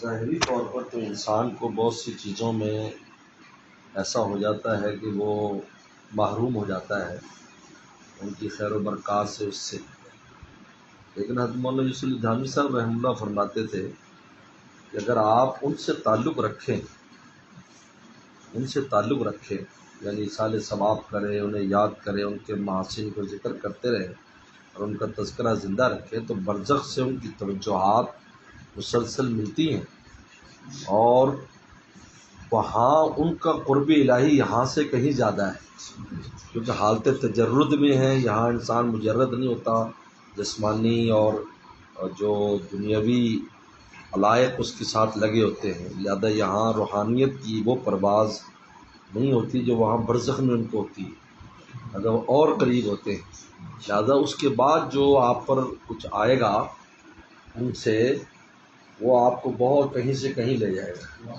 ظاہری طور پر تو انسان کو بہت سی چیزوں میں ایسا ہو جاتا ہے کہ وہ محروم ہو جاتا ہے ان کی خیر و برکات سے، اس سے. لیکن حضرت مولانا یوسف علی دھامی صاحب رحمہ اللہ فرماتے تھے کہ اگر آپ ان سے تعلق رکھیں یعنی ایصال ثواب کریں، انہیں یاد کریں، ان کے محاسن کو ذکر کرتے رہیں اور ان کا تذکرہ زندہ رکھیں تو برزخ سے ان کی توجہات مسلسل ملتی ہیں اور وہاں ان کا قرب الہی یہاں سے کہیں زیادہ ہے، کیونکہ حالت تجرد میں ہے. یہاں انسان مجرد نہیں ہوتا، جسمانی اور جو دنیاوی علائق اس کے ساتھ لگے ہوتے ہیں، لہذا یہاں روحانیت کی وہ پرواز نہیں ہوتی جو وہاں برزخ میں ان کو ہوتی ہے، لہذا وہ اور قریب ہوتے ہیں. لہذا اس کے بعد جو آپ پر کچھ آئے گا ان سے وہ آپ کو بہت کہیں سے کہیں لے جائے گا.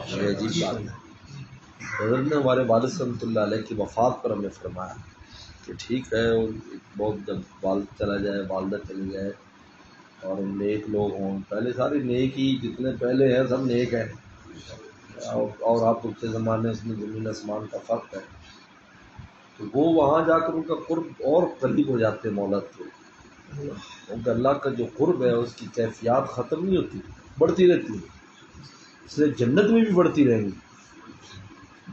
یہ عجیب بات ہے. حضرت نے ہمارے والد صلی اللہ علیہ کی وفات پر ہمیں فرمایا کہ ٹھیک ہے بہت جب والد چلا جائے، والدہ چلی جائے اور نیک لوگ ہوں، پہلے ساری نیک ہی جتنے پہلے ہیں سب نیک ہیں، اور آپ پچھلے زمانے میں زمین آسمان کا فرق ہے، تو وہ وہاں جا کر ان کا قرب اور قریب ہو جاتے ہیں مولا کے. ان کا اللہ کا جو قرب ہے اس کی کیفیات ختم نہیں ہوتی، بڑھتی رہتی ہے، اس لیے جنت میں بھی بڑھتی رہیں گی.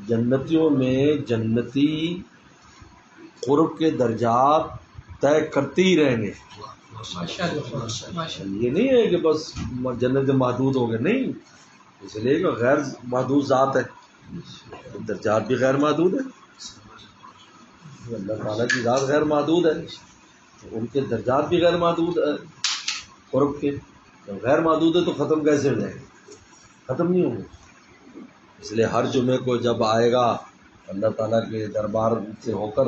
جنتیوں میں جنتی قرب کے درجات طے کرتے ہی رہیں گے. یہ نہیں ہے کہ بس جنت محدود ہو گئے، نہیں، اس لیے کہ غیر محدود ذات ہے، درجات بھی غیر محدود ہے. اللہ تعالیٰ کی ذات غیر محدود ہے، ان کے درجات بھی غیر محدود ہے. قرب کے جب غیر محدود ہے تو ختم کیسے ہو جائیں گے؟ ختم نہیں ہوں گے. اس لیے ہر جمعے کو جب آئے گا اللہ تعالیٰ کے دربار سے ہو کر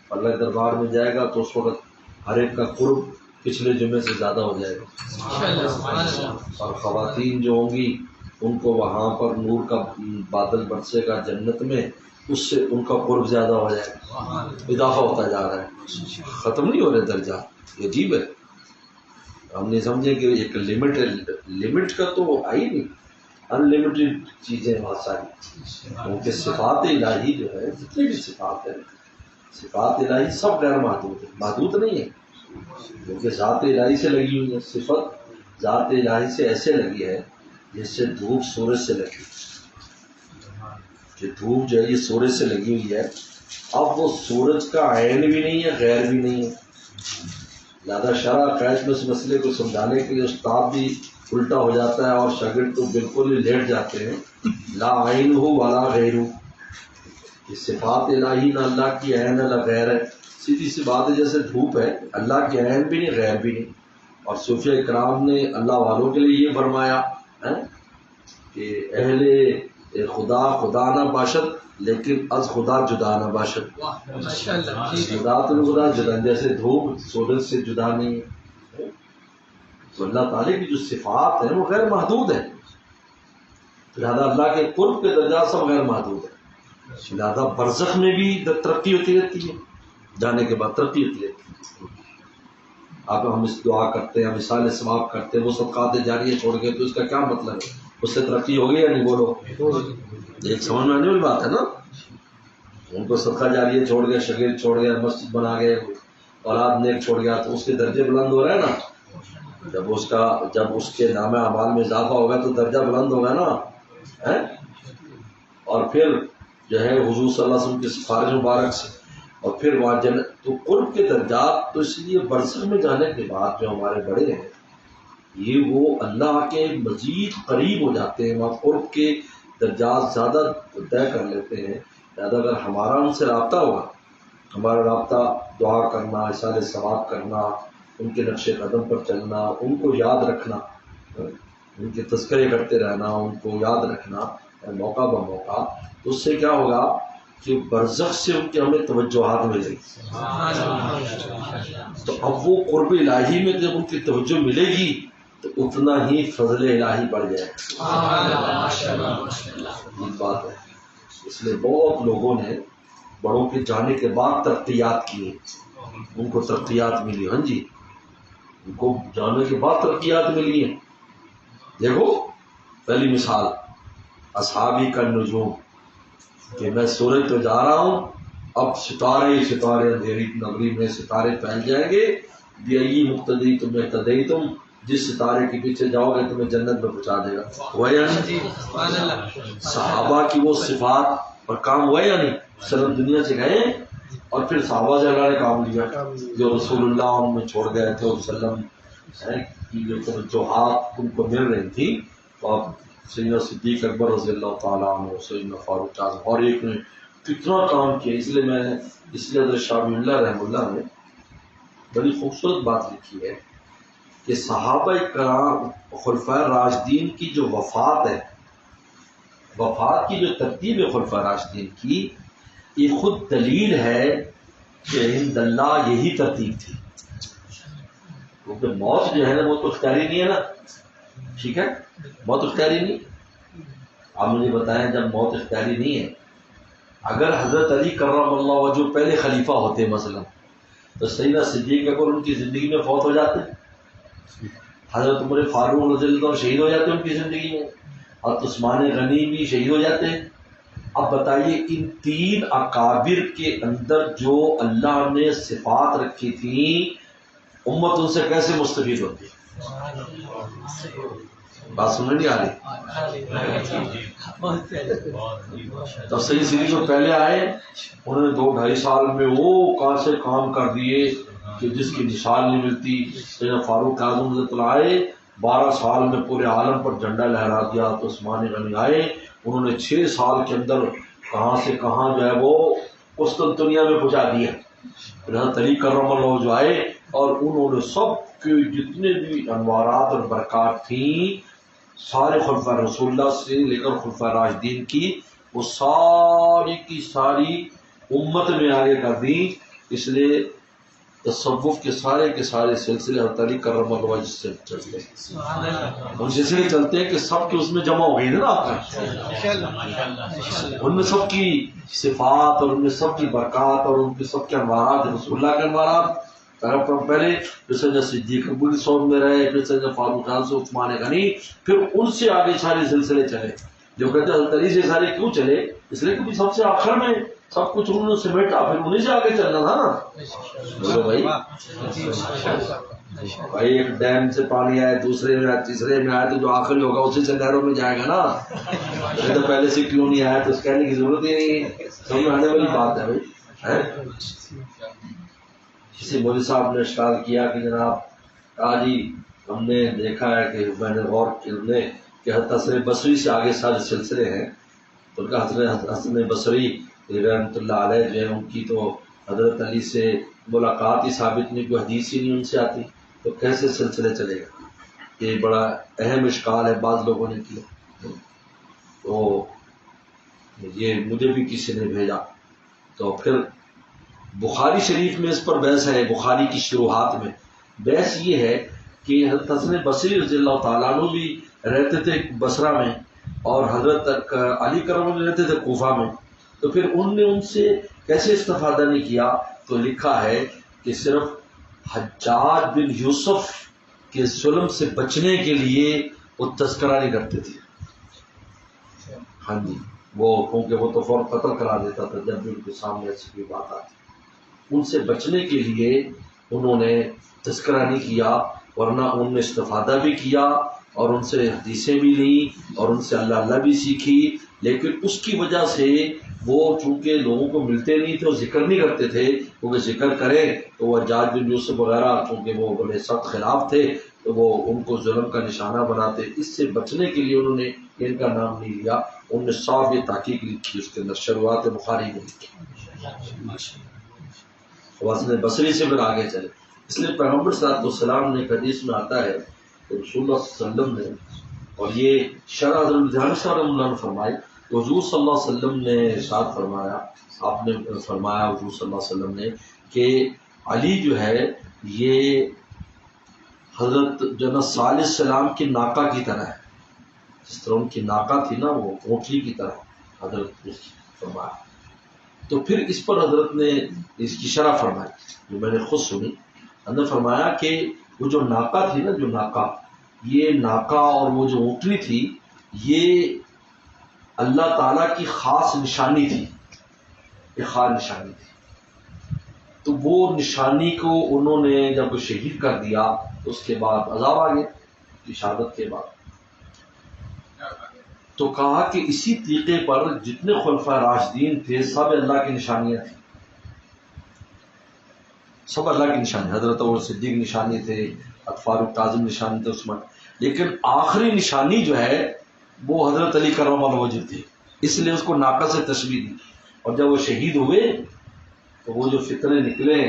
اللہ کے دربار میں جائے گا تو اس وقت ہر ایک کا قرب پچھلے جمعے سے زیادہ ہو جائے گا. اور خواتین جو ہوں گی ان کو وہاں پر نور کا بادل برسے گا جنت میں، اس سے ان کا قرب زیادہ ہو جائے گا، اضافہ ہوتا جا رہا ہے، ختم نہیں ہو رہے درجات. یہ عجیب ہے. ہم نہیں سمجھے کہ ایک لمٹ ہے، لمٹ کا تو آئی نہیں، ان لمیٹڈ چیزیں وہاں ساری. کیونکہ صفات الہی جو ہے جتنی بھی صفات ہے، صفات الہی سب غیر محدود ہے، محدود نہیں ہے، کیونکہ ذات الہی سے لگی ہوئی ہے. صفت ذات الہی سے ایسے لگی ہے جس سے دھوپ سورج سے لگی، کہ دھوپ جو ہے یہ سورج سے لگی ہوئی ہے. اب وہ سورج کا عین بھی نہیں ہے، غیر بھی نہیں ہے. لہٰذا شرح قید میں اس مسئلے کو سمجھانے کے لیے استاد بھی الٹا ہو جاتا ہے اور شاگرد تو بالکل ہی لیٹ جاتے ہیں. لا عین ہو ولا غیر ہو، یہ صفات الہی نہ اللہ کی عین ہے نہ غیر ہے. سیدھی سی بات ہے، جیسے دھوپ ہے اللہ کی عین بھی نہیں غیر بھی نہیں. اور صوفیہ کرام نے اللہ والوں کے لیے یہ فرمایا کہ اہل خدا خدا نہ باشد لیکن از خدا جدا نہ باشد. ذات الخدا جدا، جیسے دھوپ سورج سے جدا نہیں ہے. تو اللہ تعالیٰ کی جو صفات ہیں وہ غیر محدود ہیں، لہذا اللہ کے قرب کے درجات سب غیر محدود ہیں. لہذا برزخ میں بھی ترقی ہوتی رہتی ہے، جانے کے بعد ترقی ہوتی رہتی ہے. اب ہم اس دعا کرتے ہیں، ہم مثال ثواب کرتے ہیں، وہ صدقات جاریہ چھوڑ گئے تو اس کا کیا مطلب ہے؟ اس سے ترقی ہو گئی یا نہیں؟ بولو. ایک سمجھ میں آنے والی بات ہے نا. ان کو صدقہ جاریہ چھوڑ گئے، شگرد چھوڑ گئے، مسجد بنا گئے، اولاد نیک چھوڑ گیا تو اس کے درجے بلند ہو رہے ہیں نا. جب اس کے نام اعمال میں اضافہ ہوگا تو درجہ بلند ہوگا نا. اور پھر جو ہے حضور صلی اللہ علیہ وسلم کی سفارش مبارک سے اور پھر وہاں جنت، تو قرب کے درجات. تو اس لیے برزخ میں جانے کے بعد جو ہمارے بڑے ہیں یہ وہ اللہ کے مزید قریب ہو جاتے ہیں، وہاں قرب کے درجات زیادہ طے کر لیتے ہیں. لہٰذا اگر ہمارا ان سے رابطہ ہوگا، ہمارا رابطہ دعا کرنا، اصالِ ثواب کرنا، ان کے نقش قدم پر چلنا، ان کو یاد رکھنا، ان کے تذکرے کرتے رہنا، ان کو یاد رکھنا موقع بموقع، تو اس سے کیا ہوگا کہ برزخ سے ان کی ہمیں توجہات ملے گی. تو اب وہ قرب الہی میں جب ان کی توجہ ملے گی تو اتنا ہی فضل الہی بڑھ جائے گا. یہ بات ہے. اس لیے بہت لوگوں نے بڑوں کے جانے کے بعد ترقیات کی، ان کو ترقیات ملی. ہاں جی، ان کو جانے کے بعد ترقیات ملی ہیں. دیکھو پہلی مثال اصحابی کا نجوم، کہ میں سورج تو جا رہا ہوں، اب ستارے اندھیری نگری میں ستارے پھیل جائیں گے، بیائی مقتدی تمہیں اہتدی تم، جس ستارے کے پیچھے جاؤ گے تمہیں جنت میں پہنچا دے گا. ہوا یا نہیں؟ صحابہ کی وہ صفات اور کام ہوا یا نہیں؟ سلم دنیا سے گئے اور پھر صحابہ سے اللہ نے کام لیا جو رسول اللہ ان میں چھوڑ گئے تھے وسلم کی جو توجہات ان کو مل رہی تھی. اور سیدنا صدیق اکبر رضی اللہ تعالیٰ عنہ، سیدنا فاروق اعظم، اور ایک نے کتنا کام کیا. اس لیے حضرت شاہ ولی اللہ رحمہ اللہ نے بڑی خوبصورت بات لکھی ہے کہ صحابہ کرام خلفائے راشدین کی جو وفات ہے، وفات کی جو ترتیب ہے خلفائے راشدین کی، یہ خود دلیل ہے کہ عند اللہ یہی ترتیب تھی. کیونکہ موت جو ہے نا وہ تو اختیاری نہیں ہے نا، ٹھیک ہے، موت اختیاری نہیں. آپ مجھے بتائیں جب موت اختیاری نہیں ہے، اگر حضرت علی کرم اللہ وجہ پہلے خلیفہ ہوتے مثلا تو سیدنا صدیق اکبر ان کی زندگی میں فوت ہو جاتے، حضرت عمر فاروق رضی اللہ عنہ شہید ہو جاتے ان کی زندگی میں، اور عثمان غنی بھی شہید ہو جاتے. اب بتائیے ان تین اکابر کے اندر جو اللہ نے صفات رکھی تھیں، امت ان سے کیسے مستفید ہوتی؟ بات سمجھ نہیں آ رہی؟ تب صحیح سیدھی جو پہلے آئے انہوں نے 2-2.5 سال میں وہ کیسے کام کر دیے کہ جس کی مثال نہیں ملتی. سیدنا فاروق اعظم رضی اللہ آئے 12 سال میں پورے عالم پر جھنڈا لہرا دیا. تو عثمان غنی آئے، انہوں نے 6 سال کے اندر کہاں سے کہاں جو ہے وہ قسطنطنیہ میں پہنچا دیا. حضرت علی کرم اللہ جو آئے اور انہوں نے سب کے جتنے بھی انوارات اور برکات تھیں سارے خلفائے رسول اللہ سے لے کر خلفائے راشدین کی، وہ ساری کی ساری امت میں آگے کر دی. اس لیے تصوف کے سارے سلسلے حضرت علی کرم اللہ وجہ سے چلتے ہیں. ان سلسلے چلتے ہیں کہ سب کے اس میں جمع ہو گئی نا آپ کا، ان میں سب کی صفات اور ان میں سب کی برکات اور ان کے سب کے انوارات، رسول اللہ کے انوارات پہلے سیدنا صدیق اکبر صوب میں رہے، پھر سیدنا فاروق اعظم، عثمان غنی، پھر ان سے آگے سارے سلسلے چلے. جو کہتے ہیں حضرت علی سے سارے کیوں چلے؟ اس لیے کہ سب سے آخر میں سب کچھ انہوں نے سمیٹا، پھر انہیں سے آگے چلنا تھا نا. بولو بھائی ایک ڈیم سے پانی آئے، دوسرے میں آئے، تیسرے میں آئے، تو جو آخری ہوگا اسی سے نہروں میں جائے گا نا. تو پہلے سے کیوں نہیں آیا تو اس کہنے کی ضرورت ہی نہیں، سمجھ میں آنے والی بات ہے بھائی. کسی مولوی صاحب نے اشکال کیا کہ جناب کہا جی ہم نے دیکھا ہے کہ میں نے غور کیا کہ حضرت حسن بصری سے آگے سارے سلسلے ہیں. تو ان کا حضرت حسن بصری رحمۃ اللہ علیہ جو ہے ان کی تو حضرت علی سے ملاقات ہی ثابت نہیں، کوئی حدیث ہی نہیں ان سے آتی، تو کیسے سلسلے چلے گا؟ یہ بڑا اہم اشکال ہے بعض لوگوں نے کیا. تو یہ مجھے بھی کسی نے بھیجا، تو پھر بخاری شریف میں اس پر بحث ہے. بخاری کی شروحات میں بحث یہ ہے کہ حضرت حسن بصری رضی اللہ تعالیٰ عنہ بھی رہتے تھے بصرہ میں اور حضرت علی کرم اللہ رہتے تھے کوفہ میں. تو پھر ان نے ان سے کیسے استفادہ نہیں کیا؟ تو لکھا ہے کہ صرف حجاج بن یوسف کے ظلم سے بچنے کے لیے وہ تذکرہ نہیں کرتے تھے. ہاں جی، وہ کیونکہ وہ تو فوراً قتل کرا دیتا تھا جب بھی ان کے سامنے ایسی کوئی بات آتی. ان سے بچنے کے لیے انہوں نے تذکرہ نہیں کیا، ورنہ انہوں نے استفادہ بھی کیا اور ان سے حدیثیں بھی لیں اور ان سے اللہ بھی سیکھی. لیکن اس کی وجہ سے وہ چونکہ لوگوں کو ملتے نہیں تھے اور ذکر نہیں کرتے تھے، کیونکہ ذکر کریں تو وہ حجاج بن یوسف وغیرہ چونکہ وہ بڑے سخت خلاف تھے تو وہ ان کو ظلم کا نشانہ بناتے. اس سے بچنے کے لیے انہوں نے ان کا نام نہیں لیا. انہوں نے صاف یہ تحقیق لکھی اس کے اندر شروعات بخاری میں لکھی. حسن بصری سے پھر آگے چلے. اس لیے پیغمبر صلی اللہ علیہ وسلم نے حدیث میں آتا ہے کہ رسول اللہ صلی اللہ علیہ وسلم نے، اور یہ شرح حضرت اللہ نے فرمائی، حضور صلی اللہ علیہ وسلم نے ارشاد فرمایا، آپ نے فرمایا حضور صلی اللہ علیہ وسلم نے کہ علی جو ہے یہ حضرت جناب صالح علیہ السلام کی ناکہ کی طرح ہے. جس طرح ان کی ناکہ تھی نا وہ اونٹنی کی طرح حضرت نے فرمایا. تو پھر اس پر حضرت نے اس کی شرح فرمائی جو میں نے خود سنی. اندر فرمایا کہ وہ جو ناکہ تھی نا، جو ناکہ، یہ ناکہ اور وہ جو اونٹنی تھی یہ اللہ تعالیٰ کی خاص نشانی تھی، یہ خاص نشانی تھی. تو وہ نشانی کو انہوں نے جب شہید کر دیا تو اس کے بعد عذاب آ گیا شہادت کے بعد. تو کہا کہ اسی طریقے پر جتنے خلفاء راشدین تھے سب اللہ کی نشانیاں تھیں، سب اللہ کی نشانی. حضرت ابو صدیق نشانی تھے، فاروق کاظم نشانی تھے، عثمان. لیکن آخری نشانی جو ہے وہ حضرت علی کرم اللہ وجہ تھی، اس لیے اس کو ناقہ سے تشبیہ دی. اور جب وہ شہید ہوئے تو وہ جو فتنے نکلے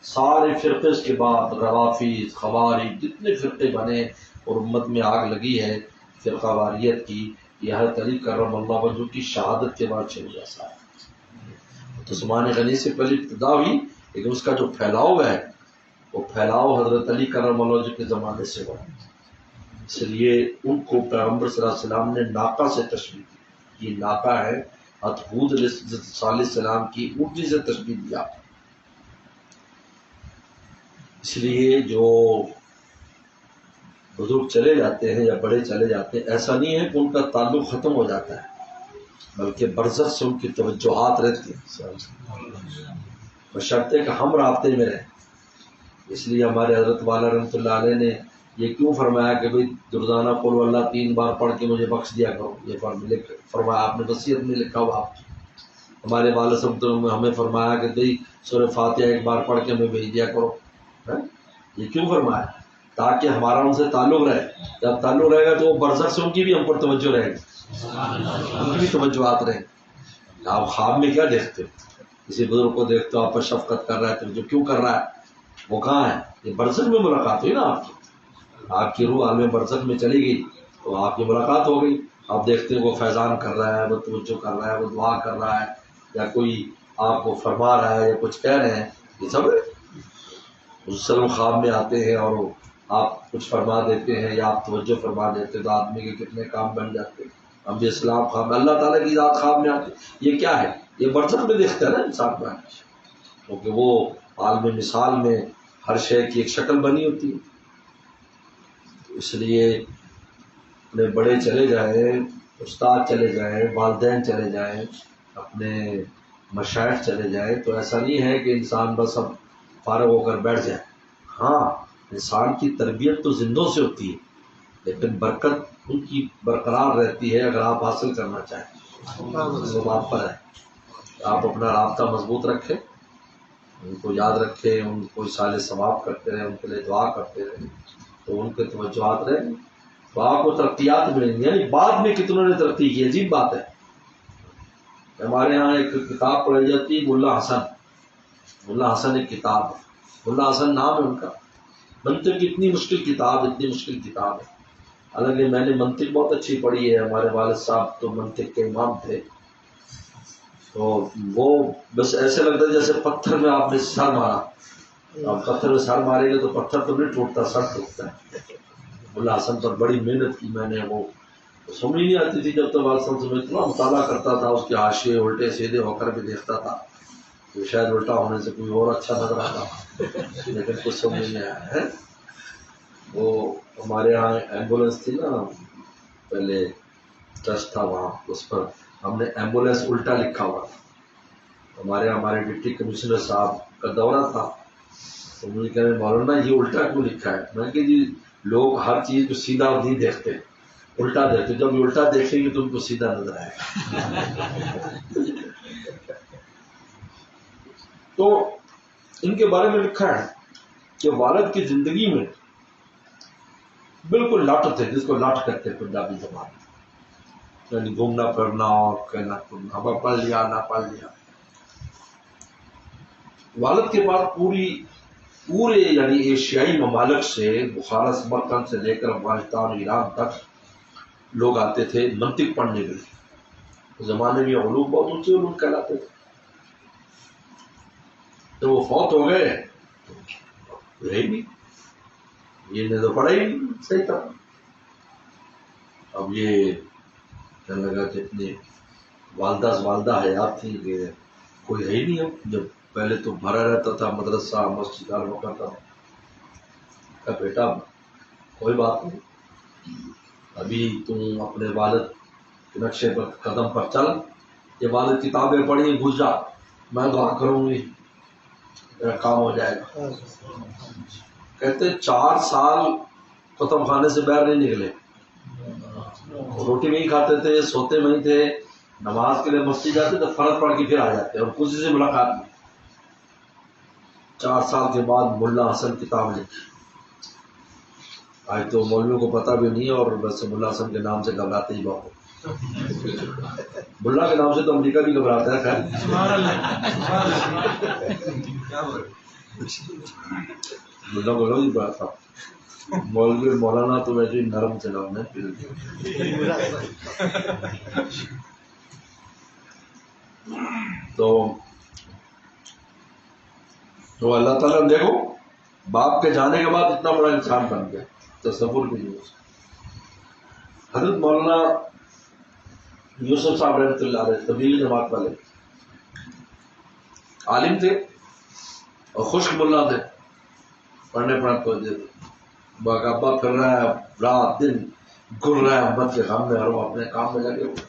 سارے فرقے اس کے بعد روافض، خوارج، جتنے فرقے بنے اور امت میں آگ لگی ہے فرقہ واریت کی، یہ حضرت علی کرم اللہ وجہ کی شہادت کے بعد چل گیا سارا. تو عثمان غنی سے پہلے ابتدا ہوئی، لیکن اس کا جو پھیلاؤ ہے وہ پھیلاؤ حضرت علی کرم اللہ وجہ کے زمانے سے ہوا. اس لیے ان کو پیغمبر صلی اللہ علیہ وسلم نے ناقہ سے تشبیہ دی. یہ ناقہ ہے، حود صلی اللہ علیہ وسلم کی اونٹنی سے تشبیہ دیا. اس لیے جو بزرگ چلے جاتے ہیں یا بڑے چلے جاتے ہیں، ایسا نہیں ہے کہ ان کا تعلق ختم ہو جاتا ہے، بلکہ برزخ سے ان کی توجہات رہتی ہیں، بشرطے کہ ہم رابطے میں رہیں. اس لیے ہمارے حضرت والا رحمۃ اللہ علیہ نے یہ کیوں فرمایا کہ بھئی روزانہ قل اللہ 3 بار پڑھ کے مجھے بخش دیا کرو. یہ فرمایا آپ نے، وصیت میں لکھا ہوا آپ کی. ہمارے والد صاحب نے ہمیں فرمایا کہ بھئی سورہ فاتحہ 1 بار پڑھ کے ہمیں بھیج دیا کرو. یہ کیوں فرمایا؟ تاکہ ہمارا ان سے تعلق رہے. جب تعلق رہے گا تو وہ برزخ سے ان کی بھی ہم پر توجہ رہے گی، ان کی بھی توجہات رہیں. آپ خواب میں کیا دیکھتے ہو؟ کسی بزرگ کو دیکھتے ہو آپ پر شفقت کر رہا ہے، تو جو کیوں کر رہا ہے وہ کہاں ہے؟ یہ برزخ میں ملاقات ہوئی نا آپ کی. آپ کی روح عالم برزخ میں چلی گئی تو آپ کی ملاقات ہو گئی. آپ دیکھتے ہیں وہ فیضان کر رہا ہے، وہ توجہ کر رہا ہے، وہ دعا کر رہا ہے، یا کوئی آپ کو فرما رہا ہے یا کچھ کہہ رہے ہیں. یہ سب سلم خواب میں آتے ہیں اور آپ کچھ فرما دیتے ہیں یا آپ توجہ فرما دیتے ہیں تو آدمی کے کتنے کام بن جاتے ہیں. ہم بھی اسلام خواب میں، اللہ تعالیٰ کی ذات خواب میں آتے. یہ کیا ہے؟ یہ برزخ میں دیکھتا ہے نا انسان کا، کیونکہ وہ عالم مثال میں ہر شے کی ایک شکل بنی ہوتی ہے. اس لیے اپنے بڑے چلے جائیں، استاد چلے جائیں، والدین چلے جائیں، اپنے مشائخ چلے جائیں تو ایسا نہیں ہے کہ انسان بس اب فارغ ہو کر بیٹھ جائے. ہاں، انسان کی تربیت تو زندوں سے ہوتی ہے، لیکن برکت ان کی برقرار رہتی ہے اگر آپ حاصل کرنا چاہیں. وہ آپ پر ہے. آپ اپنا رابطہ مضبوط رکھیں، ان کو یاد رکھیں، ان کو اصالہ ثواب کرتے رہیں، ان کے لیے دعا کرتے رہیں تو ان کے توجہات رہیں تو آپ کو ترقیات ملیں گی. یعنی بعد میں کتنوں نے ترقی کی، عجیب بات ہے. ہمارے ہاں ایک کتاب پڑھی جاتی ہے ملا حسن ایک کتاب ہے، ملا حسن نام ہے ان کا. منطق کی اتنی مشکل کتاب ہے. حالانکہ میں نے منطق بہت اچھی پڑھی ہے، ہمارے والد صاحب تو منطق کے امام تھے. تو وہ بس ایسے لگتا ہے جیسے پتھر میں آپ نے سر مارا. آپ پتھر میں سر ماریں گے تو پتھر تو نہیں ٹوٹتا، سر ٹوٹتا ہے. ملا حسن پر بڑی محنت کی میں نے، وہ سمجھ نہیں آتی تھی جب تک والد صاحب سے میں اتنا مطالعہ کرتا تھا، اس کے حاشیے الٹے سیدھے ہو کر بھی دیکھتا تھا تو شاید الٹا ہونے سے کوئی اور اچھا نظر آتا، لیکن کچھ سمجھ نہیں آیا ہے. وہ ہمارے یہاں ایمبولینس تھی نا، پہلے ٹرسٹ تھا وہاں، اس پر ہم نے ایمبولینس الٹا لکھا ہوا تھا. ہمارے ڈپٹی کمشنر صاحب کا دورہ تھا تو مجھے کہہ رہے مولانا یہ الٹا کیوں لکھا ہے؟ میں کہ جی لوگ ہر چیز کو سیدھا نہیں دیکھتے، الٹا دیکھتے. جب الٹا دیکھیں گے تو ان کو سیدھا نظر آئے گا. تو ان کے بارے میں لکھا ہے کہ والد کی زندگی میں بالکل لٹ تھے، جس کو لٹ کہتے ہیں پنجابی زبان میں، یعنی گھومنا پھرنا اور کہنا کرنا، اب پڑھ لیا نہ پڑھ لیا. والد کے بعد پورے یعنی ایشیائی ممالک سے، بخارا سمرقند سے لے کر افغانستان ایران تک لوگ آتے تھے منطق پڑھنے کے لیے. اس زمانے میں علوم بہت اونچے علوم کہلاتے تھے. جب وہ فوت ہو گئے تو رہی بھی یہ نے تو پڑھا ہی نہیں صحیح طرح. اب یہ کہنے لگا کہ اتنی والدہ حیات تھی کہ کوئی ہے ہی نہیں. اب جب پہلے تو بھرا رہتا تھا مدرسہ مسجد کا بیٹا کوئی بات نہیں، ابھی تم اپنے والد کے نقشے پر قدم پر چل، یہ والد کتابیں پڑھی گھس جا، میں دعا کروں گی میرا کام ہو جائے گا. کہتے 4 سال قطب خانے سے باہر نہیں نکلے، روٹی نہیں کھاتے تھے، سوتے نہیں تھے، نماز کے لیے مسجد جاتے تو فرض پڑھ کے پھر آ جاتے اور کسی سے ملاقات نہیں. 4 سال کے بعد ملا حسن کتاب لکھی. آج تو مولویوں کو پتہ بھی نہیں، اور ویسے ملا حسن کے نام سے گھبراتے ہی بہت. ملا کے نام سے تو امریکہ بھی گھبراتا ہے. ملا بولو جی بات تھا، مولوی مولانا تو ویسے ہی نرم سے نام ہے. تو اللہ تعالیٰ نے دیکھو باپ کے جانے کے بعد اتنا بڑا انسان بن گیا، تصور بھی نہیں. حضرت مولانا یوسف صاحب رحمۃ اللہ علیہ تبلیغی جماعت والے عالم تھے اور خشک ملا تھے، پڑھنے پڑھنے کو باغابا پھر رہا ہے، رات دن گر رہا ہے امت کے کام میں، اور وہ اپنے کام میں لگے ہوئے.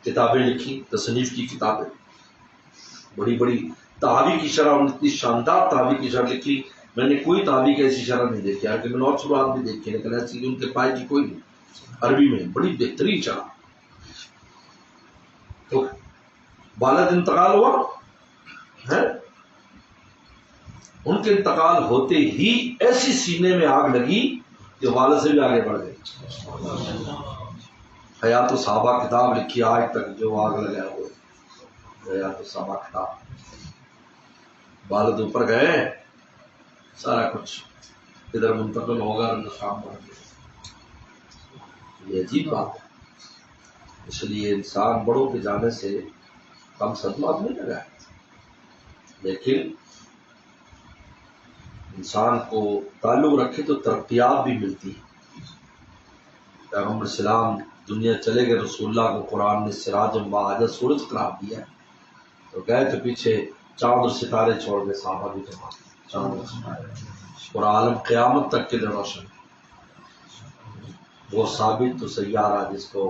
کتابیں لکھی، تصنیف کی کتابیں، بڑی بڑی تحاوی کی شرح، اتنی شاندار تحاوی کی شرح لکھی. میں نے کوئی تحاوی کی ایسی شرح نہیں دیکھی، کہ میں نے اور شروعات بھی دیکھی لیکن ایسی ان کے پائے کی کوئی نہیں. عربی میں بڑی بہترین شرح. تو والد انتقال ہوا ہے، ان کے انتقال ہوتے ہی ایسی سینے میں آگ لگی کہ والد سے بھی آگے بڑھ گئے. حیات الصحابہ کتاب لکھی، آج تک جو آگ لگا ہوئے حیات الصحابہ کتاب. والد اوپر گئے، سارا کچھ ادھر منتقل ہوگا، شام بڑھ گیا. یہ عجیب بات ہے. اس لیے انسان بڑوں کے جانے سے کم صدمہ نہیں لگا ہے، لیکن انسان کو تعلق رکھے تو ترقیات بھی ملتی ہے. پیغمبر اسلام دنیا چلے گئے، رسول اللہ کو قرآن نے سراج المعاجہ سورج قرار دیا، تو گئے تو پیچھے چاند اور ستارے چھوڑ گئے، صحابہ بھی جمع چاند اور ستارے، اور عالم قیامت تک کے لیے روشن. وہ ثابت تو سیارہ جس کو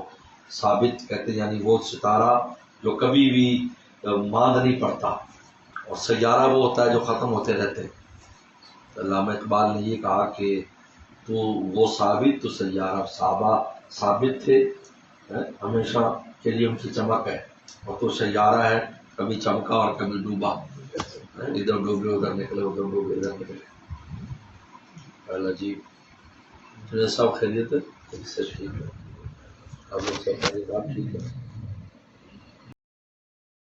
ثابت کہتے ہیں، یعنی وہ ستارہ جو کبھی بھی ماند نہیں پڑتا، اور سیارہ وہ ہوتا ہے جو ختم ہوتے رہتے. علامہ اقبال نے یہ کہا کہ تو وہ ثابت تو سیارہ، صحابہ ثابت تھے ہمیشہ کے لیے، ان کی چمک ہے، اور تو سیارہ ہے کبھی چمکا اور کبھی ڈوبا، ادھر ڈوبے ادھر نکلے، ادھر ڈوبے ادھر نکلے. عجیب. سب خیریت ہے، اس سے ٹھیک ہے، اب سب بات ٹھیک ہے.